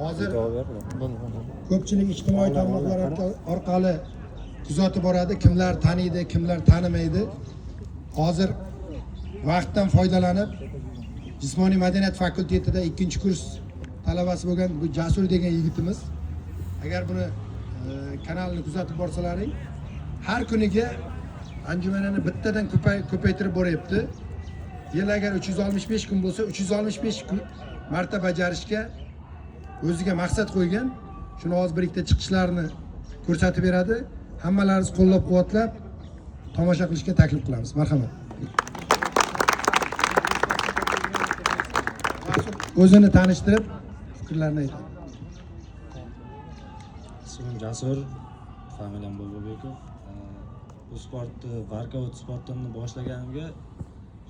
hozir ko'pchilik ijtimoiy tarmoqlar orqali kuzatib boradi, kimlar taniydi, kimlar tanimaydi. Hozir vaqtdan foydalanib Jismoniy madaniyat fakultetida 2-kurs talabasi bo'lgan bu Jasur degan yigitimiz, agar buni kanalni kuzatib borsalaring, har kuniga anjumanani bittadan ko'paytirib boryapti. Yil agar 365 kun bo'lsa, 365 marta bajarishga o'ziga maqsad qo'ygan. Shuni hozir bir ikkita chiqishlarini ko'rsatib beradi. Hammalaringiz qo'llab-quvvatlab tomosha qilishga taklif qilamiz. Marhamat. O'zini tanishtirib, fikrlarini aytadi. Ismim Jasur, familiyam Bobobekov. Bu sportni, workout sportini boshlaganimga,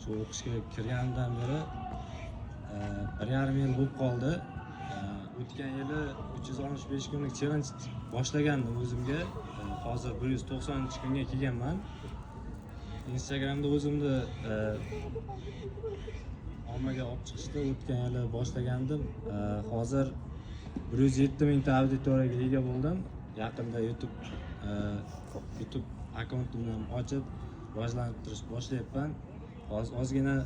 shu o'qishga kirganimdan beri 1,5 yil bo'lib qoldi. O'tgan yili 365 kunlik challenge boshlagandim o'zimga. Hozir 190-kunga kelganman. Instagramda o'zimni ommaga olib chiqishda o'tgan yili boshlagandim. Hozir 107 mingta auditoriyaga ega bo'ldim. Yaqinda YouTube akkauntimni ochib, rivojlantirish boshlayapman. Hozir ozgina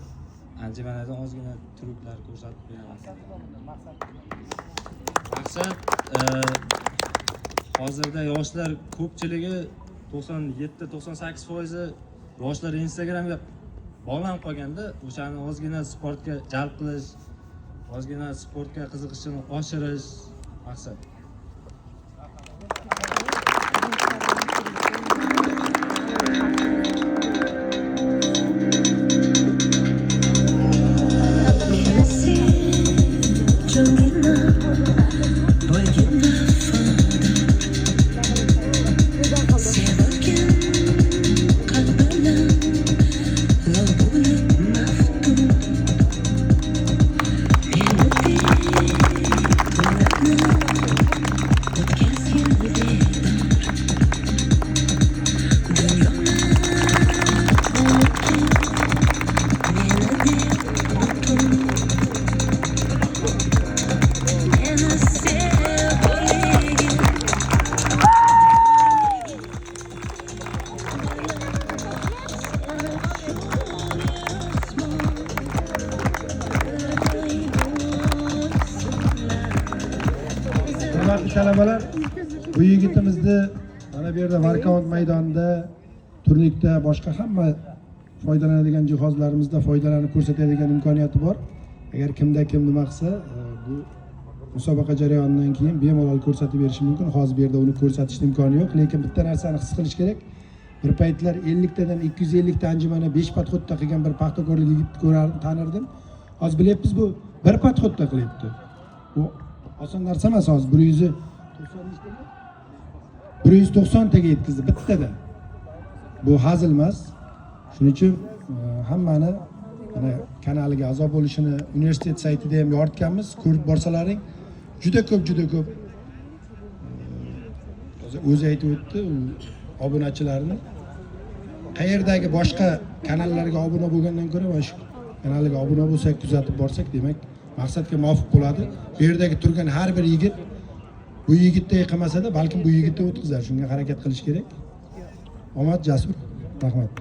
anjumanadan ozgina triklar ko'rsatib beraman. Maqsad hozirda yoshlar ko'pchiligi 97-98% yoshlar Instagramga bog'lanib qolganda, o'shani ozgina sportga jalb qilish, ozgina sportga qiziqishini oshirish maqsad. Hurmatli talabalar, bu yigitimizni mana bu yerda workout maydonida, turnirda, boshqa hamma foydalanadigan jihozlarimizda foydalanib ko'rsatadigan imkoniyati bor. Agar kimda kim nima qilsa, bu musobaqa jarayonidan keyin bemalol ko'rsatib berishi mumkin. Hozir bu yerda uni ko'rsatishning imkoni yo'q, lekin bitta narsani his qilish kerak. Bir paytlar 50 tadan 250 ta anjumana 5 podxodda qilgan bir paxtakorlik yigitni ko'rardim, tanirdim. Hozir bilyapmiz, bu bir podxodda qilyapti. Bu oson narsa emas. Hozir 190 taga yetkazdi bittada. Bu hazil emas. Shuning uchun hammani mana kanaliga a'zo bo'lishini universitet saytida ham yoritganmiz. Ko'rib borsalaring, juda ko'p o'zi aytib o'tdi, obunachilarni qayerdagi boshqa kanallarga obuna bo'lgandan ko'ra mana shu kanaliga obuna bo'lsak, kuzatib borsak, demak maqsadga muvofiq bo'ladi. Bu yerdagi turgan har bir yigit bu yigitday qilmasa-da, balkim bu yigitda o'tkazar. Shunga harakat qilish kerak. Omad, Jasur. Rahmat.